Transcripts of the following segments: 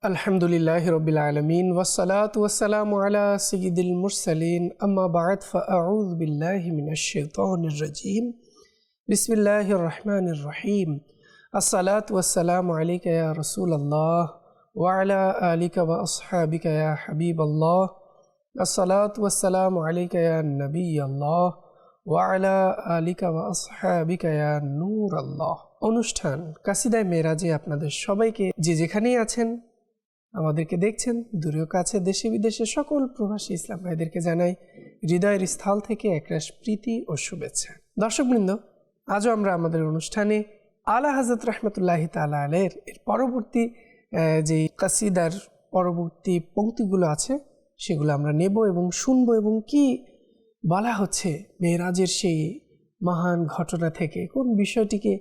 अल्हम्दुलिल्लाहि रब्बिल आलमीन वस्सलातु वस्सलामु अला सय्यिदिल मुरसलीन अम्मा बअद फ़अऊज़ु बिल्लाहि मिनश शैतानिर रजीम बिस्मिल्लाहिर रहमानिर रहीम अस्सलातु वस्सलामु अलैका या रसूलल्लाह व अला आलिका व अस्हाबिका या हबीबल्लाह अस्सलातु वस्सलामु अलैका या नबियल्लाह व अला आलिका व अस्हाबिका या नूरल्लाह। অনুষ্ঠান কাসিদায়ে মেরাজে আপনাদের সবাইকে যে যেখানেই আছেন আমাদেরকে দেখছেন দূরেও কাছে দেশে বিদেশে সকল প্রবাসী ইসলাম ভাইদেরকে জানাই হৃদয়ের স্থল থেকে একরাশ প্রীতি ও শুভেচ্ছা। দর্শকবৃন্দ, আজও আমরা আমাদের অনুষ্ঠানে আলা হযরত রাহমাতুল্লাহি তাআলা আলাইহির এর পরবর্তী যে কাসিদার পরবর্তী পংক্তিগুলো আছে সেগুলো আমরা নেব এবং শুনব এবং কি বলা হচ্ছে মেরাজের সেই মহান ঘটনা থেকে কোন বিষয়টিকে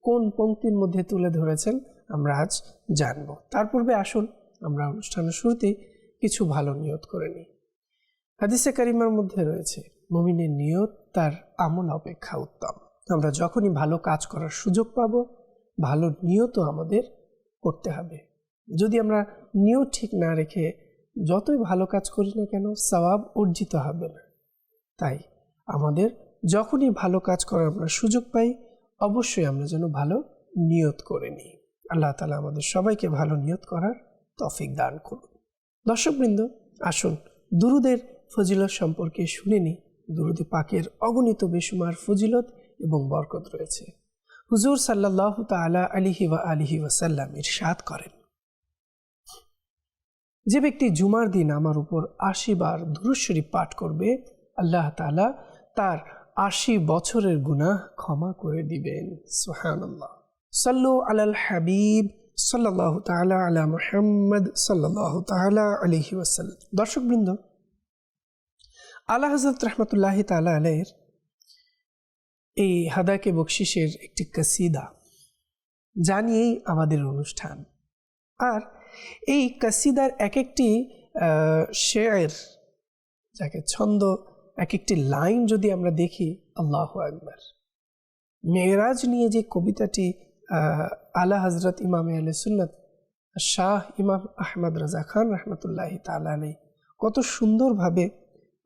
কোন পংক্তির মধ্যে তুলে ধরেছেন আমরা আজ জানব। তার পূর্বে আসুন আমরা অনুষ্ঠানের শুরুতে কিছু ভালো নিয়ত করে নিই। হাদিসে কারিমার মধ্যে রয়েছে মুমিনের নিয়ত তার আমল অপেক্ষা উত্তম। আমরা যখনই ভালো কাজ করার সুযোগ পাবো ভালো নিয়তও আমাদের করতে হবে। যদি আমরা নিয়ত ঠিক না রেখে যতই ভালো কাজ করি না কেন সওয়াব অর্জিত হবে না। তাই আমাদের যখনই ভালো কাজ করার আমরা সুযোগ পাই অবশ্যই আমরা যেন ভালো নিয়ত করে নিই। আল্লাহ তাআলা আমাদের সবাইকে ভালো নিয়ত করার তৌফিক দান করুন। দর্শকবৃন্দ, আসুন দুরুদের ফজিলত সম্পর্কে শুনে নিই। দুরুদে পাকের অগণিত বেশুমার ফজিলত এবং বরকত রয়েছে। হুজুর সাল্লাল্লাহু তাআলা আলাইহি ওয়া আলিহি ওয়াসাল্লাম ইরশাদ করেন, যে ব্যক্তি জুমার দিন আমার উপর ৮০ বার দুরূদ শরীফ পাঠ করবে আল্লাহ তাআলা তার ৮০ বছরের গুনাহ ক্ষমা করে দিবেন। সুবহানাল্লাহ। সাল্লু আলাল হাবিব সাল্লাল্লাহু তাআলা আলা মুহাম্মদ সাল্লাল্লাহু তাআলা আলাইহি ওয়াসাল্লাম। দর্শকবৃন্দ, আলা হযরত রাহমাতুল্লাহি তাআলা আলাইহির এই হাদাকে বকশিশের একটি কাসিদা জানিয়েই আমাদের অনুষ্ঠান। আর এই কাসিদার এক একটি শের, যাকে ছন্দ, এক একটি লাইন যদি আমরা দেখি, আল্লাহু আকবার। মেরাজ নিয়ে যে কবিতাটি আলা হযরত ইমাম আহলে সুন্নাত শাহ ইমাম আহমদ রাজা খান রহমতুল্লাহি তাআলা আলাইহি কত সুন্দরভাবে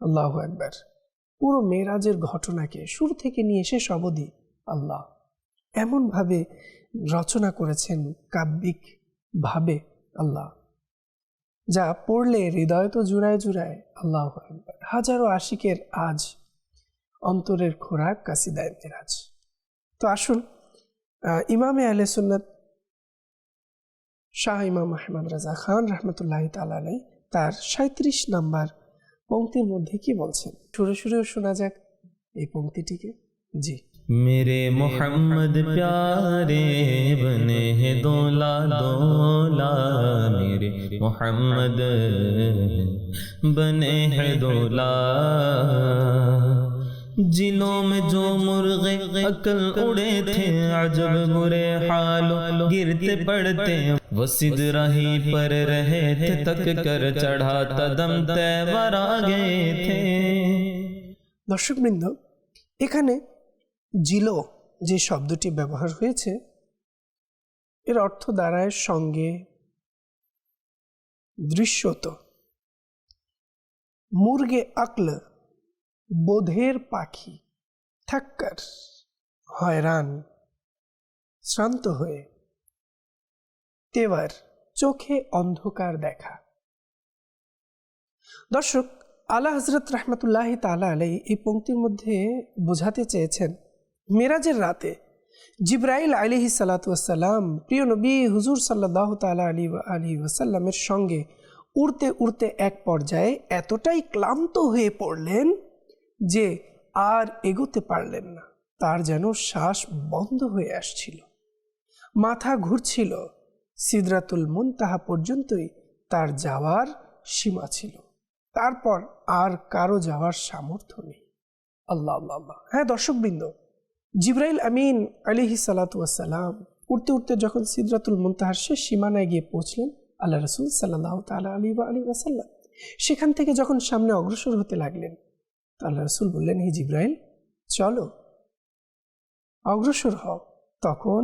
আল্লাহু আকবার পুরো মেরাজের ঘটনাকে শুরু থেকে নিয়ে শেষ অবধি আল্লাহ এমনভাবে রচনা করেছেন কাব্যিক ভাবে আল্লাহ, যা পড়লে হৃদয় তো জুড়ায় জুড়ায়। আল্লাহু আকবার। হাজারো আশিকের আজ অন্তরের খোরাক কাসিদায়ে মেরাজ। তো আসুন ইমামে আহলে সুন্নাত শাহ ইমাম আহমদ রাজা খান রহমতুল্লাহি তাআলা আলাইহি তার ৩৭ নম্বর পংক্তির মধ্যে কি বলছেন সুরে সুরেও শোনা যাক এই পংক্তিটিকে। জি। मेरे मोहम्मद प्यारे बने हैं दोला दोला, मेरे मोहम्मद बने हैं दोला। जिलों में जो मुर्गे अकल उड़े थे अजब बुरे हालों गिरते पड़ते, वो सिदरा ही पर रहे थे तक कर चढ़ा तदम तैवर आ गए थे। দর্শকবৃন্দ, এখানে জিলো যে শব্দটি ব্যবহার হয়েছে এর অর্থ দাঁড়ায় সঙ্গে, দৃশ্যত। মুরগে আকল বোধের পাখি, থাক্কার হয়রান শ্রান্ত হয়ে, তেবার চোখে অন্ধকার দেখা। দর্শক, আলা হযরত রাহমাতুল্লাহি তাআলা আলাইহি এই পংক্তির মধ্যে বোঝাতে চেয়েছেন মেরাজের রাতে জিবরাইল আলাইহিস সালাতু ওয়াসসালাম প্রিয় নবী হুজুর সাল্লাল্লাহু তাআলা আলাইহি ওয়াসাল্লামের সঙ্গে উড়তে উড়তে এক পর্যায়ে এতটাই ক্লান্ত হয়ে পড়লেন যে আর এগোতে পারলেন না। তার যেন শ্বাস বন্ধ হয়ে আসছিল, মাথা ঘুরছিল। সিদরাতুল মুনতাহা পর্যন্তই তার যাওয়ার সীমা ছিল, তারপর আর কারো যাওয়ার সামর্থ্য নেই। আল্লাহ আল্লাহ। হ্যাঁ দর্শকবৃন্দ, জিবরাইল আমিন আলাইহিস সালাতু ওয়াসসালাম উড়তে উড়তে যখন সিদরাতুল মুনতাহার শেষ সীমানায় গিয়ে পৌঁছলেন আল্লাহ রাসূল সাল্লাল্লাহু তাআলা আলাইহি ওয়াসাল্লাম সেখান থেকে যখন সামনে অগ্রসর হতে লাগলেন, আল্লাহ রাসূল বললেন, হে জিবরাইল, চলো অগ্রসর হও। তখন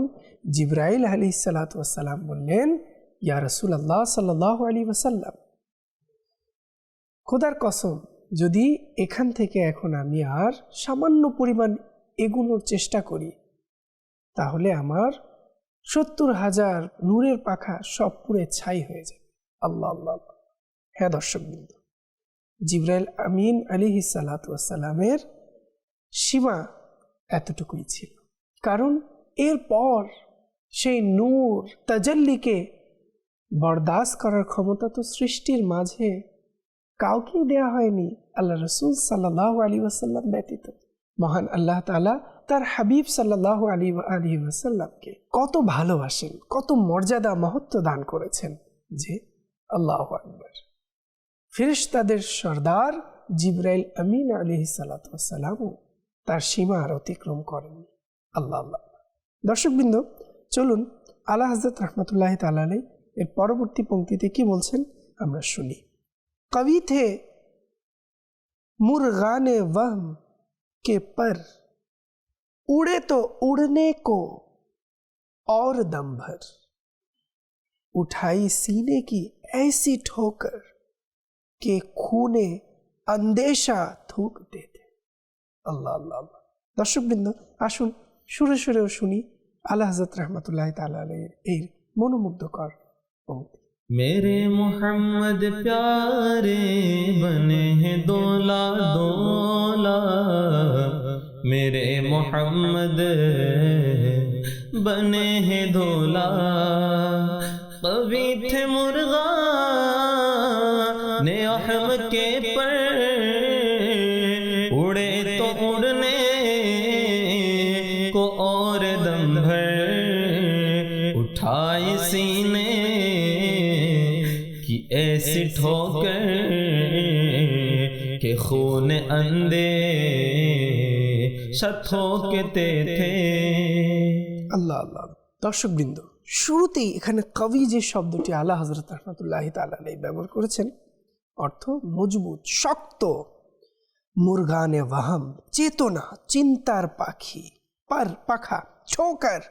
জিবরাইল আলাইহিস সালাতু ওয়াসসালাম বললেন, ইয়া রাসূলুল্লাহ সাল্লাল্লাহু আলাইহি ওয়াসাল্লাম, খোদার কসম, যদি এখান থেকে এখন আমি আর সামান্য পরিমাণ এগোনোর চেষ্টা করি তাহলে আমার 70,000 নূরের পাখা সব পুড়ে ছাই হয়ে যাবে। আল্লাহ আল্লাহ। হ্যাঁ দর্শকবৃন্দ, জিবরাইল আমিন আলাইহিস সালাতু ওয়াস সালামের সীমা এতটুকুই ছিল, কারণ এরপর সেই নূর তাজাল্লিকে বরদাস্ত করার ক্ষমতা তো সৃষ্টির মাঝে কাউকেই দেয়া হয়নি আল্লাহ রাসূল সাল্লাল্লাহু আলাইহি ওয়াসাল্লাম ব্যতীত। মহান আল্লাহ তাআলা তার হাবিব সাল্লাল্লাহু আলাইহি ওয়াসাল্লামকে কত ভালোবাসেন, কত মর্যাদা মহত্ব দান করেছেন যে আল্লাহু আকবার। ফেরেশতাদের সর্দার জিবরাইল আমিন আলাইহিস সালাতু ওয়াস সালামও তার সীমা আর অতিক্রম করেননি। আল্লাহ আল্লাহ। দর্শকবৃন্দ, চলুন আলা হযরত রাহমাতুল্লাহি তাআলা আলাইহি এর পরবর্তী পংক্তিতে কি বলছেন আমরা শুনি। कवि थे मुर्गाने वहम के पर, उड़े तो उड़ने को और दम भर, उठाई सीने की ऐसी ठोकर के खूने अंदेशा थूकते थे। अल्लाह अल्लाह। दर्शकबृंद, आसुन सुरे सुरेও শুনি আলা হযরত রাহমাতুল্লাহি তাআলা আলাইহির এই মনোমুগ্ধকর পংক্তি। मेरे मोहम्मद प्यारे बने हैं दोला दोला, मेरे मोहम्मद बने हैं दोला, कवि थे मुर्गा ने अहम के पर, उड़े तो उड़ने को और दम भर, उठाए सीने की ऐसी ठोकर के खून अंधे ठोकते थे। আল্লাহ আল্লাহ। দর্শকবৃন্দ, শুরুতেই এখানে কবি যে শব্দটি আলা হযরত রাহমাতুল্লাহি তাআলা আলাইহি ব্যবহার করেছেন অর্থ মজবুত, শক্ত। মুরগানে ওয়াহম, চেতনা, চিন্তার পাখি, পার পাখা, ছোকর,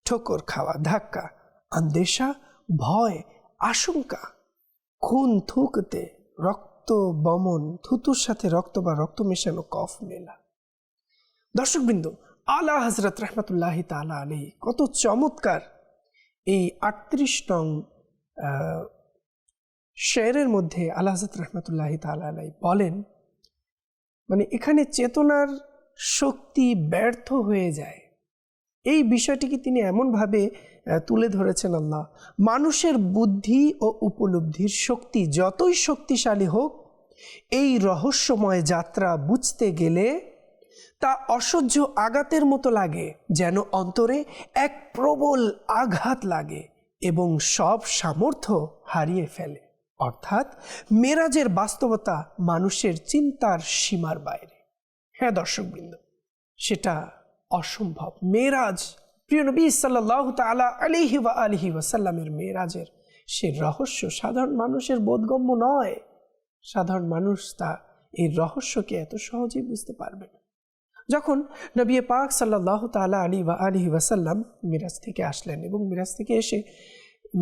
ঠোকর খাওয়া, ধাক্কা, আন্দেশা, ভয়, আশঙ্কা, খুন থুকতে, রক্ত বমন, থুতুর সাথে রক্ত বা রক্ত মেশানো কফ মেলা। দর্শকবৃন্দ, আলা হযরত রাহমাতুল্লাহি তাআলা আলাইহি কত চমৎকার এই 38 নং শেরের মধ্যে আলা হযরত রাহমাতুল্লাহি তাআলা আলাইহি বলেন, মানে এখানে চেতনার শক্তি ব্যর্থ হয়ে যায়, এই বিষয়টিকে তিনি এমনভাবে তুলে ধরেছেন আল্লাহ। মানুষের বুদ্ধি ও উপলব্ধির শক্তি যতই শক্তিশালী হোক, এই রহস্যময় যাত্রা বুঝতে গেলে তা অসহ্য আঘাতের মতো লাগে, যেন অন্তরে এক প্রবল আঘাত লাগে এবং সব সামর্থ্য হারিয়ে ফেলে। অর্থাৎ মেরাজের বাস্তবতা মানুষের চিন্তার সীমার বাইরে। হ্যাঁ দর্শকবৃন্দ, সেটা অসম্ভব। মেরাজ, প্রিয় নবী সাল্লাল্লাহু তাআলা আলাইহি ওয়া আলিহি ওয়াসাল্লামের মেরাজের সে রহস্য সাধারণ মানুষের বোধগম্য নয়। সাধারণ মানুষ তা এই রহস্যকে এত সহজেই বুঝতে পারবে না। যখন নবী পাক সাল্লাল্লাহু তাআলা আলাইহি ওয়া আলিহি ওয়াসাল্লাম মিরাজ থেকে আসলেন এবং মিরাজ থেকে এসে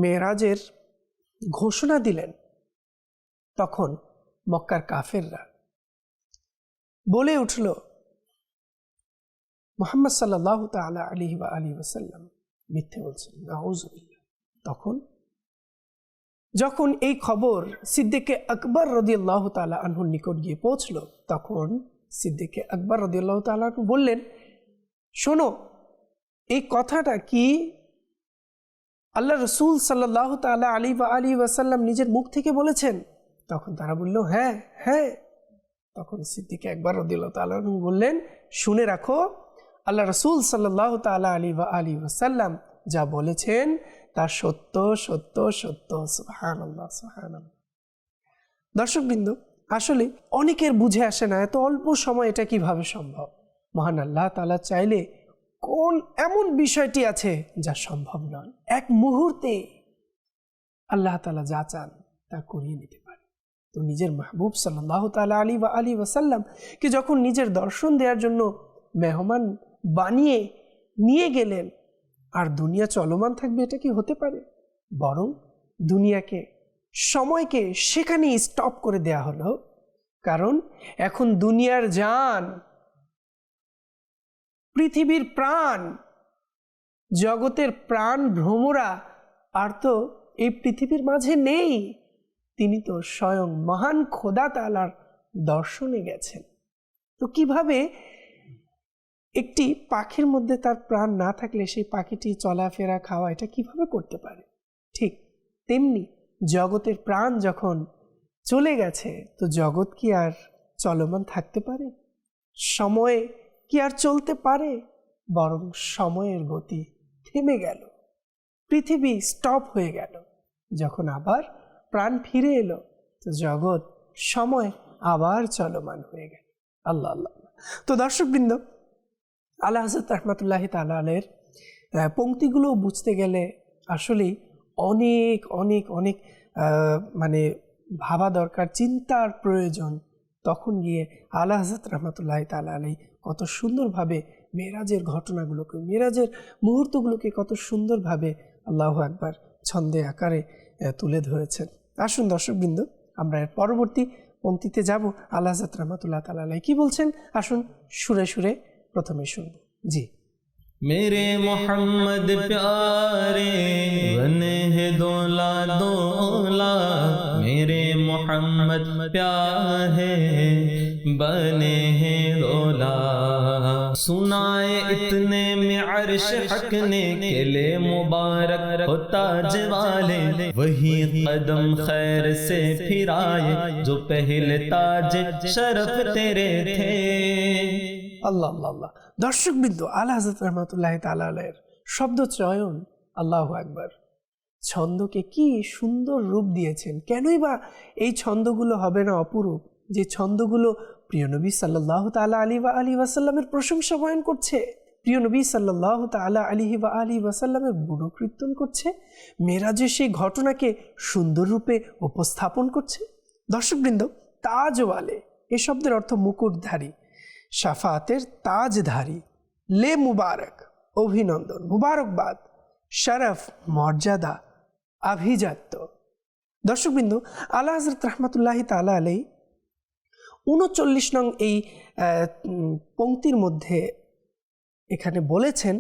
মেরাজের ঘোষণা দিলেন, তখন মক্কার কাফেররা বলে উঠল, মুহাম্মদ সাল্লাল্লাহু তাআলা আলাইহি ওয়া আলিহি ওয়াসাল্লাম মিথ্যে বলছেন, নাউযুবিল্লাহ। যখন এই খবর সিদ্দিকে আকবর রাদিয়াল্লাহু তাআলা আনহুর নিকট গিয়ে পৌঁছল, তখন সিদ্দিকে আকবর রাদিয়াল্লাহু তাআলা আনহু বললেন, শোনো, এই কথাটা কি আল্লাহ রাসূল সাল্লাল্লাহু তাআলা আলাইহি ওয়া আলিহি ওয়াসাল্লাম নিজের মুখ থেকে বলেছেন? তখন তারা বলল, হ্যাঁ হ্যাঁ। তখন সিদ্দিকে আকবর রাদিয়াল্লাহু তাআলা আনহু বললেন, শুনে রাখো, আল্লাহ রাসূল সাল্লাল্লাহু তাআলা আলাইহি ওয়া আলিহি ওয়াসাল্লাম যা বলেছেন তা সত্য সত্য সত্য। সুবহানাল্লাহ সুবহানাল্লাহ। দর্শকবৃন্দ, আসলে অনেকের বুঝে আসে না এত অল্প সময় এটা কিভাবে সম্ভব। মহান আল্লাহ তাআলা চাইলে কোন এমন বিষয়টি আছে যা সম্ভব নয়, এক মুহূর্তে আল্লাহ তাআলা যা চান তা করিয়ে নিতে পারে। তো নিজের মাহবুব সাল্লাল্লাহু তাআলা আলাইহি ওয়া আলিহি ওয়াসাল্লাম কে যখন নিজের দর্শন দেওয়ার জন্য মেহমান বানিয়ে নিয়ে গেলেন, আর দুনিয়া চলমান থাকবে, এটা কি হতে পারে? বরং দুনিয়াকে, সময়কে সেখানেই স্টপ করে দেয়া হলো। কারণ এখন দুনিয়ার জান, পৃথিবীর প্রাণ, জগতের প্রাণ ভ্রমরা আর তো এই পৃথিবীর মাঝে নেই। তিনি তো স্বয়ং মহান খোদা তাআলার দর্শনে গেছেন। তো কিভাবে একটি পাখির মধ্যে তার প্রাণ না থাকলে সেই পাখিটি চলাফেরা খাওয়া এটা কিভাবে করতে পারে? ঠিক তেমনি জগতের প্রাণ যখন চলে গেছে তো জগৎ কি আর চলমান থাকতে পারে? সময় কি আর চলতে পারে? বরং সময়ের গতি থেমে গেল, পৃথিবী স্টপ হয়ে গেল। যখন আবার প্রাণ ফিরে এলো তো জগৎ, সময় আবার চলমান হয়ে গেল। আল্লাহ আল্লাহ। তো দর্শকবৃন্দ, আলা হযরত রাহমাতুল্লাহি তাআলা আলাইহির পংক্তিগুলো বুঝতে গেলে আসলেই অনেক অনেক অনেক মানে ভাবা দরকার, চিন্তার প্রয়োজন। তখন গিয়ে আলা হযরত রাহমাতুল্লাহি তাআলা আলাইহি কত সুন্দরভাবে মেরাজের ঘটনাগুলোকে, মেরাজের মুহূর্তগুলোকে কত সুন্দরভাবে আল্লাহু আকবার ছন্দে আকারে তুলে ধরেছেন। আসুন দর্শকবৃন্দ, আমরা এর পরবর্তী পংক্তিতে যাব। আলা হযরত রাহমাতুল্লাহি তাআলা আলাইহি কি বলছেন আসুন সুরে সুরে প্রথমে শুনব। জি। मेरे मोहम्मद प्यारे बने हैं दोला दोला, मेरे मोहम्मद प्यारे बने हैं दोला, सुनाए इतने में अर्श हक ने केले मुबारक होता जवाले, वही कदम खैर से फिराए जो पहले ताज शरफ तेरे थे। আল্লাহ আল্লাহ আল্লাহ। দর্শকবৃন্দ, আলা হযরত রাহমাতুল্লাহি তাআলা আলাইহির শব্দ চয়ন, আল্লাহু আকবার, ছন্দকে কি সুন্দর রূপ দিয়েছেন। কেনই বা এই ছন্দগুলো হবে না অপরূপ, যে ছন্দগুলো প্রিয় নবী সাল্লাল্লাহু তাআলা আলাইহি ওয়াসাল্লামের প্রশংসা বয়ান করছে, প্রিয় নবী সাল্লাল্লাহু তাআলা আলাইহি ওয়াসাল্লামের গুণকীর্তন করছে, মেরাজের সেই ঘটনাকে সুন্দর রূপে উপস্থাপন করছে। দর্শকবৃন্দ, তাজওয়ালে এই শব্দের অর্থ মুকুটধারী, শাফাতের তাজধারী, লে মুবারক অভিনন্দন, মুবারকবাদ, শরফ মর্যাদা, আভিজাত্য। দর্শকবৃন্দ, আলা হযরত রাহমাতুল্লাহি তাআলা আলাইহি ৩৯ নং এই পংক্তির মধ্যে এখানে বলেছেন,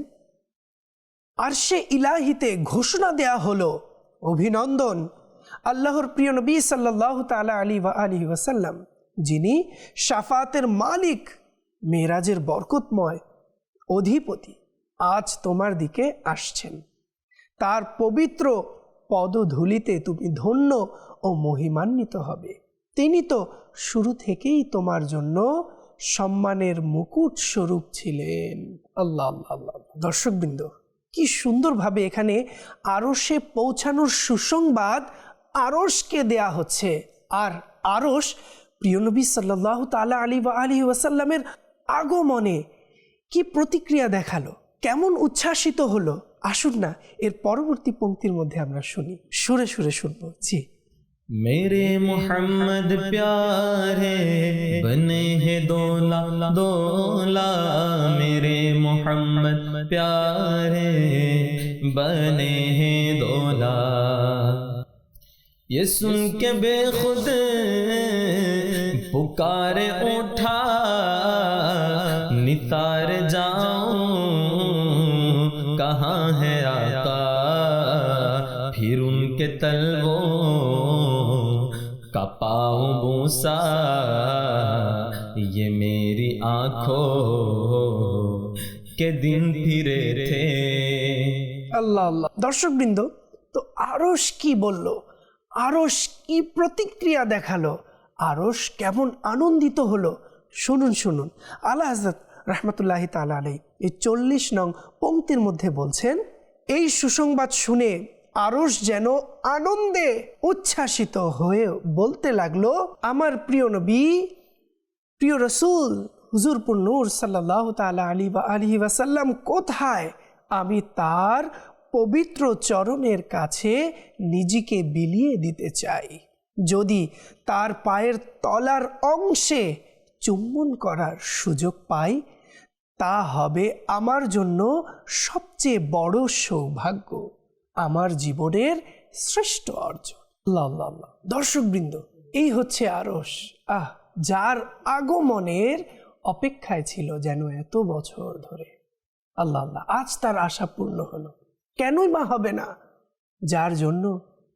আরশে ইলাহিতে ঘোষণা দেয়া হলো অভিনন্দন আল্লাহর প্রিয় নবী সাল্লাল্লাহু তাআলা আলাইহি ওয়াসাল্লাম, যিনি শাফাতের মালিক, মেরাজের বরকতময় অধিপতি, আজ তোমার দিকে আসছেন। তার পবিত্র পদধূলিতে তুমি ধন্য ও মহিমান্বিত হবে। তিনি তো শুরু থেকেই তোমার জন্য সম্মানের মুকুট স্বরূপ ছিলেন। আল্লাহ আল্লাহ আল্লাহ। দর্শকবৃন্দ, কি সুন্দরভাবে এখানে আরশে পৌঁছানোর সুসংবাদ আরশকে দেয়া হচ্ছে। আর আরশ প্রিয় নবী সাল্লাল্লাহু তাআলা আলাইহি ওয়াসাল্লামের আগমনে কি প্রতিক্রিয়া দেখালো, কেমন উচ্ছ্বাসিত হলো। আসুন না এর পরবর্তী পংক্তির মধ্যে আমরা শুনি, সুরে সুরে শুনবো। জি। मेरे मोहम्मद प्यारे बने हैं दोला दोला, मेरे मोहम्मद प्यारे बने हैं दोला, ये सुन के बेखुद पुकारे उठा, नितार जाऊं कहाँ है आका, फिर उनके तलवों का पाऊं बूसा, ये मेरी आंखों के दिन फिरे थे। আল্লাহ আল্লাহ। দর্শকবৃন্দ, তো আরশ কি বলল, আরশ কি প্রতিক্রিয়া দেখালো, আরশ কেমন আনন্দিত হলো, শুনুন শুনুন। আলা হযরত রাহমাতুল্লাহি তাআলা আলাইহি এই ৪০ নং পংক্তির মধ্যে বলছেন, এই সুসংবাদ শুনে আরশ যেন আনন্দে উচ্ছ্বাসিত হয়ে বলতে লাগলো, আমার প্রিয় নবী, প্রিয় রাসূল হুজুরপুর নূর সাল্লাল্লাহু তাআলা আলাইহি ওয়াসাল্লাম কোথায়? আমি তার পবিত্র চরণের কাছে নিজেকে বিলিয়ে দিতে চাই। যদি তার পায়ের তলার অংশে চুম্বন করার সুযোগ পাই, তা হবে আমার জন্য সবচেয়ে বড় সৌভাগ্য। আমার জীবনের শ্রেষ্ঠ অর্জন। আল্লাহ আল্লাহ আল্লাহ। দর্শকবৃন্দ, এই হচ্ছে আরশ, যার আগমনের অপেক্ষায় ছিল যেন এত বছর ধরে। আল্লাহ আল্লাহ, আজ তার আশা পূর্ণ হলো। কেনই বা হবে না? যার জন্য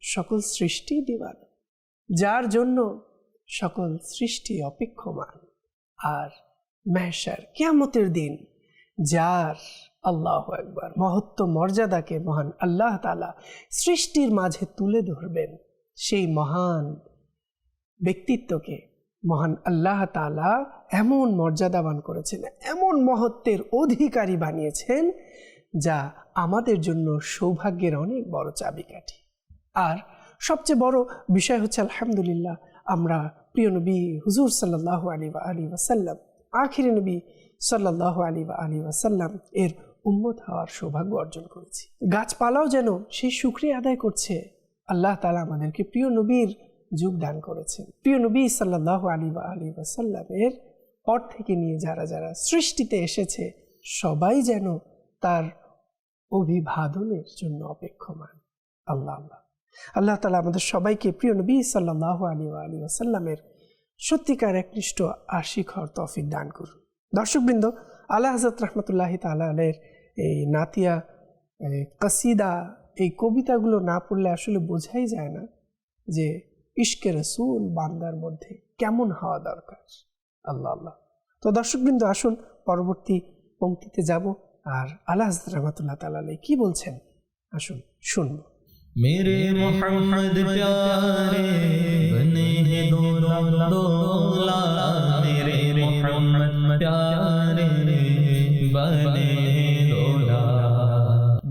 সকল সৃষ্টি দিওয়ানা, যার জন্য সকল সৃষ্টি অপেক্ষমান। আর মেহশার, কিয়ামতের দিন, যার আল্লাহু আকবার মহত্ব মর্যাদাকে মহান আল্লাহ তাআলা সৃষ্টির মাঝে তুলে ধরবেন, সেই মহান ব্যক্তিত্বকে মহান আল্লাহ তাআলা এমন মর্যাদাবান করেছেন, এমন মহত্বের অধিকারী বানিয়েছেন, যা আমাদের জন্য সৌভাগ্যের অনেক বড় চাবিকাঠি। আর সবচেয়ে বড় বিষয় হচ্ছে আলহামদুলিল্লাহ, আমরা প্রিয় নবী হুজুর সাল্লাল্লাহু আলাইহি ওয়াসাল্লাম, আখিরি নবী সাল্লাল্লাহু আলাইহি ওয়াসাল্লাম এর উম্মত হওয়ার সৌভাগ্য অর্জন করেছি। গাছপালাও যেন সেই শুকরিয়া আদায় করছে, আল্লাহ তাআলা আমাদেরকে প্রিয় নবীর যুগ দান করেছেন। প্রিয় নবী সাল্লাল্লাহু আলাইহি ওয়াসাল্লামের পর থেকে নিয়ে যারা যারা সৃষ্টিতে এসেছে, সবাই যেন তার অভিবাদনের জন্য অপেক্ষমান। আল্লাহ আল্লাহ আল্লাহ তাআলা আমাদের সবাইকে প্রিয় নবী সাল্লাল্লাহু আলাইহি ওয়াসাল্লামের সত্যিকার একনিষ্ঠ আশিক হওয়ার তৌফিক দান করুন। দর্শকবৃন্দ, আলা হযরত রাহমাতুল্লাহি তাআলা আলাইহির এই নাতিয়া, কসিদা, এই কবিতাগুলো না পড়লে আসলে বোঝাই যায় না যে ইশকে রাসূল বান্দার মধ্যে কেমন হওয়া দরকার। আল্লাহ আল্লাহ। তো দর্শকবৃন্দ, আসুন পরবর্তী পংক্তিতে যাব, আর আলা হযরত রাহমাতুল্লাহি তাআলা আলাইহি কি বলছেন আসুন শুনব। मेरे मोहम्मद प्यारे बने हैं दोला, मेरे मोहम्मद प्यारे बने हैं दोला।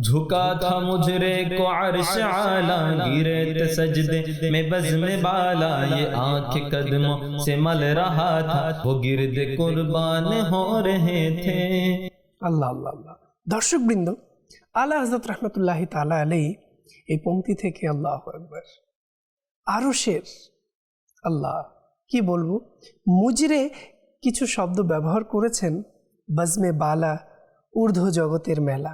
झुका था मुजरे को अर्श आला, गिरे थे सजदे में बज़्म बाला। ये आँख कदमों से मल रहा था, वो गिरद कुर्बान हो रहे थे। আল্লাহ আল্লাহ আল্লাহ। দর্শকবৃন্দ, আলা হযরত রাহমাতুল্লাহি তাআলা আলাইহি এই পংক্তি থেকে আল্লাহু আকবার আরশের, আল্লাহ কি বলবো, মুজরে কিছু শব্দ ব্যবহার করেছেন। বজমে বালা, ঊর্ধ্ব জগতের মেলা,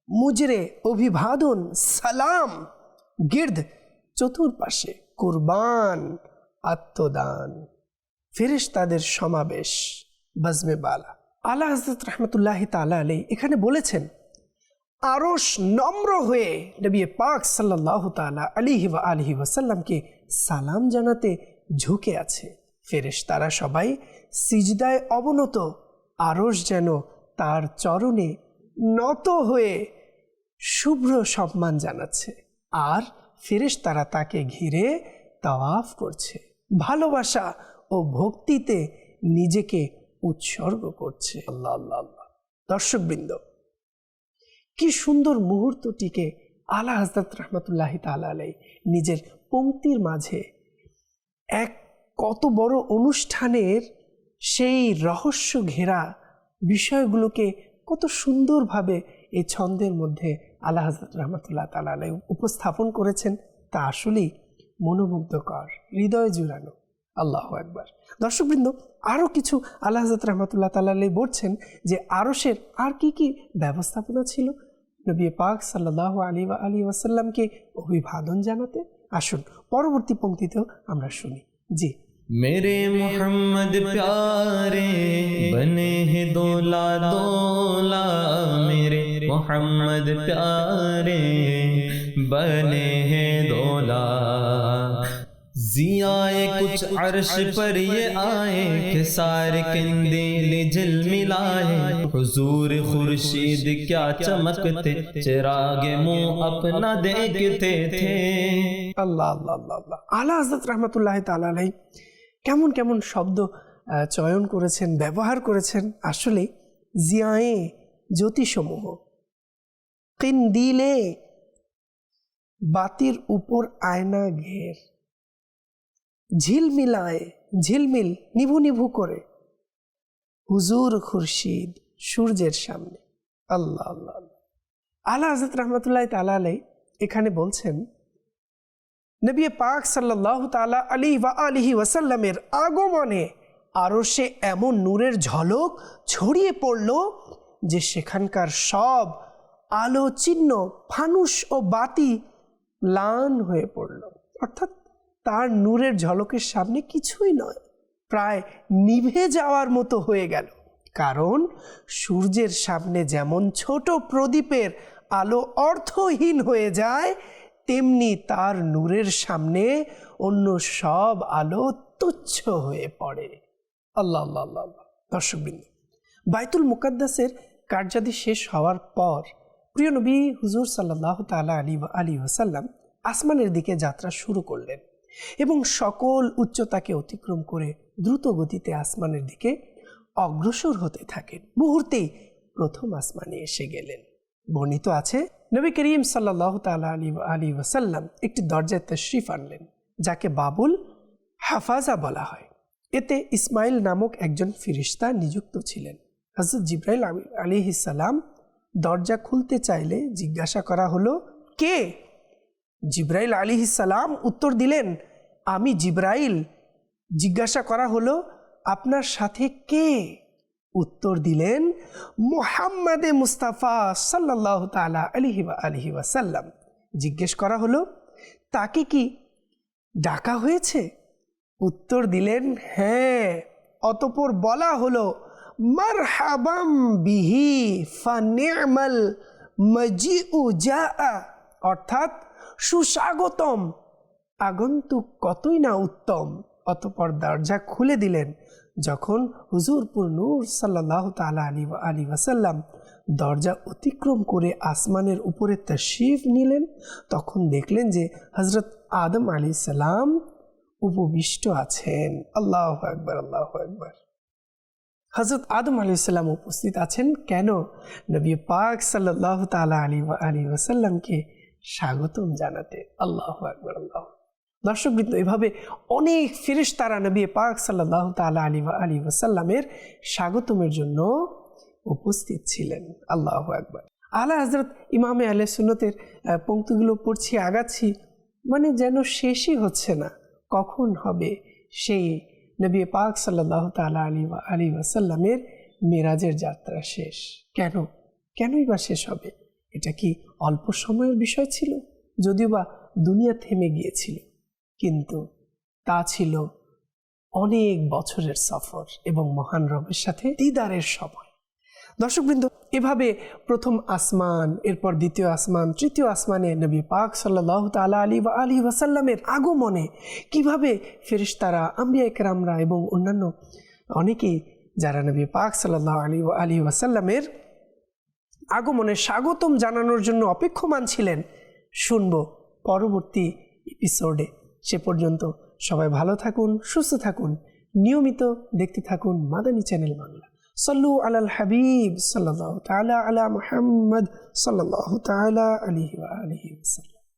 মুজরে অভিবাদন, সালাম, গির্দ চতুর্পাশে, কুরবান আত্মদান, ফেরেশতাদের সমাবেশ, বজমে বালা। আলা হযরত রাহমাতুল্লাহি তাআলা আলাইহি এখানে বলেছেন, আরশ নম্র হয়ে নবী পাক সাল্লাল্লাহু তাআলা আলাইহি ওয়াসাল্লামকে সালাম জানাতে ঝুঁকে আছে। ফেরেশতারা সবাই সিজদায় অবনত, আরশ যেন তার চরণে নত হয়ে শুভ্র সম্মান জানাচ্ছে, আর ফেরেশতারা তাকে ঘিরে তাওয়াফ করছে, ভালোবাসা ও ভক্তিতে নিজেকে উৎসর্গ করছে। আল্লাহ আল্লাহ আল্লাহ। দর্শকবৃন্দ, কি সুন্দর মুহূর্তটিকে আলা হযরত রাহমাতুল্লাহি তাআলা আলাইহি নিজের পংক্তির মাঝে এক কত বড় অনুষ্ঠানের সেই রহস্য ঘেরা বিষয়গুলোকে কত সুন্দরভাবে এই ছন্দের মধ্যে আলা হযরত রাহমাতুল্লাহি তাআলা আলাইহি উপস্থাপন করেছেন, তা আসলেই মনোমুগ্ধকর, হৃদয় জুড়ানো। আল্লাহু আকবার। দর্শকবৃন্দ, আরও কিছু আলা হযরত রাহমাতুল্লাহি তাআলা আলাইহি বলছেন যে আরশের আর কি কি ব্যবস্থাপনা ছিল নবী পাক সাল্লাল্লাহু আলাইহি ওয়াসাল্লামকে অভিবাদন জানাতে। আসুন পরবর্তী পংক্তিতেও আমরা শুনি। জি। मेरे मोहम्मद प्यारे बने हैं दोला दोला, मेरे मोहम्मद प्यारे बने हैं दोला। जियाए कुछ अर्श पर ये आए कि सारे कंदील झिलमिलाए। हुजूर खुर्शीद क्या चमकते, चिराग मुँह अपना देखते थे। আল্লাহ আল্লাহ আল্লাহ আল্লাহ। আলা হযরত রাহমাতুল্লাহি তাআলা আলাইহি কেমন কেমন শব্দ চয়ন করেছেন, ব্যবহার করেছেন। আসলে জিয়ায়ে জ্যোতিসমূহ, কিন্দিলে বাতির উপর আয়না ঘের, ঝিলমিলায় ঝিলমিল নিভু নিভু করে, হুজুর খুরশিদ সূর্যের সামনে। আল্লাহ আল্লাহ আল্লাহ। আলা হযরত রাহমাতুল্লাহি তাআলা আলাইহি এখানে বলছেন, নবী পাক সাল্লাল্লাহু তাআলা আলাইহি ওয়াসাল্লামের আগমনে আরশে এমন নূরের ঝলক ছড়িয়ে পড়ল যে সেখানকার সব আলো চিহ্ন ফানুস ও বাতি ম্লান হয়ে পড়ল, অর্থাৎ তার নূরের ঝলকের সামনে কিছুই নয়, প্রায় নিভে যাওয়ার মতো হয়ে গেল। কারণ সূর্যের সামনে যেমন ছোট প্রদীপের আলো অর্থহীন হয়ে যায়, তেমনি তার নূরের সামনে অন্য সব আলো তুচ্ছ হয়ে পড়ে। আল্লাহ আল্লাহ আল্লাহ। দর্শকবৃন্দ, বাইতুল মুকাদ্দাসের কার্যাদি শেষ হওয়ার পর প্রিয় নবী হুজুর সাল্লাল্লাহু তাআলা আলাইহি ওয়াসাল্লাম আসমানের দিকে যাত্রা শুরু করলেন এবং সকল উচ্চতাকে অতিক্রম করে দ্রুত গতিতে আসমানের দিকে অগ্রসর হতে থাকেন। মুহূর্তেই প্রথম আসমানে এসে গেলেন। বর্ণিত আছে, নবী করিম সাল্লাল্লাহু তাআলা আলাইহি ওয়াসাল্লাম একটি দরজায় তাশরিফ আনলেন, যাকে বাবুল হাফাজা বলা হয়। এতে ইসমাইল নামক একজন ফিরিস্তা নিযুক্ত ছিলেন। হযরত জিবরাইল আলাইহিস সালাম দরজা খুলতে চাইলে জিজ্ঞাসা করা হলো, কে? জিবরাইল আলাইহিস সালাম উত্তর দিলেন, আমি জিবরাইল। জিজ্ঞাসা করা হলো, আপনার সাথে কে? উত্তর দিলেন, মুহাম্মাদে মুস্তাফা সাল্লাল্লাহু তাআলা আলাইহি ওয়াসাল্লাম। জিজ্ঞেস করা হলো, তাকে কি ডাকা হয়েছে? উত্তর দিলেন, হ্যাঁ। অতঃপর বলা হলো, মারহাবাম বিহি ফানি'মাল মাজিউ জাআ, অর্থাৎ সুস্বাগতম, আগন্তুক কতই না উত্তম। অতঃপর দরজা খুলে দিলেন। যখন হুজুরপুর নূর সাল্লাল্লাহু তাআলা আলাইহি ওয়াসাল্লাম দরজা অতিক্রম করে আসমানের উপরে তাশরিফ নিলেন, তখন দেখলেন যে হযরত আদম আলাইহিস সালাম উপবিষ্ট আছেন। আল্লাহু আকবার, আল্লাহু আকবার। হযরত আদম আলাইহিস সালাম উপস্থিত আছেন কেন? নবী পাক সাল্লাল্লাহু তাআলা আলাইহি ওয়াসাল্লামকে স্বাগতম জানাতে। আল্লাহু আকবার, আল্লাহু। দর্শকবৃন্দ, এভাবে অনেক ফেরেশতারা নবী পাক সাল্লাল্লাহু তাআলা আলাইহি ওয়াসাল্লামের স্বাগতমের জন্য উপস্থিত ছিলেন। আল্লাহু আকবার। আলা হযরত ইমামে আহলে সুন্নতের পংক্তিগুলো পড়ছি, আগাচ্ছি, মানে যেন শেষই হচ্ছে না। কখন হবে সেই নবী পাক সাল্লাল্লাহু তাআলা আলাইহি ওয়াসাল্লামের মেরাজের যাত্রা শেষ? কেনই বা শেষ হবে? এটা কি অল্প সময়ের বিষয় ছিল? যদিও বা দুনিয়া থেমে গিয়েছিল, কিন্তু তা ছিল অনেক বছরের সফর এবং মহান রবের সাথে দিদারের সময়। দর্শকবৃন্দ, এভাবে প্রথম আসমান, এরপর দ্বিতীয় আসমান, তৃতীয় আসমানে নবী পাক সাল্লাল্লাহু তাআলা আলাইহি ওয়াসাল্লামের আগমনে কিভাবে ফেরেশতারা, আম্বিয়া কেরামরা এবং অন্যান্য অনেকেই যারা নবী পাক সাল্লাল্লাহু আলাইহি ওয়াসাল্লামের আগমনে স্বাগতম জানানোর জন্য অপেক্ষমান ছিলেন, শুনবো পরবর্তী এপিসোডে। সে পর্যন্ত সবাই ভালো থাকুন, সুস্থ থাকুন, নিয়মিত দেখতে থাকুন মাদানী চ্যানেল বাংলা। সাল্লু আলাল হাবিব সাল্লাল্লাহু তাআলা আলা মুহাম্মদ সাল্লাল্লাহু তাআলা আলাইহি ওয়া আলিহি ওয়াসাল্লাম।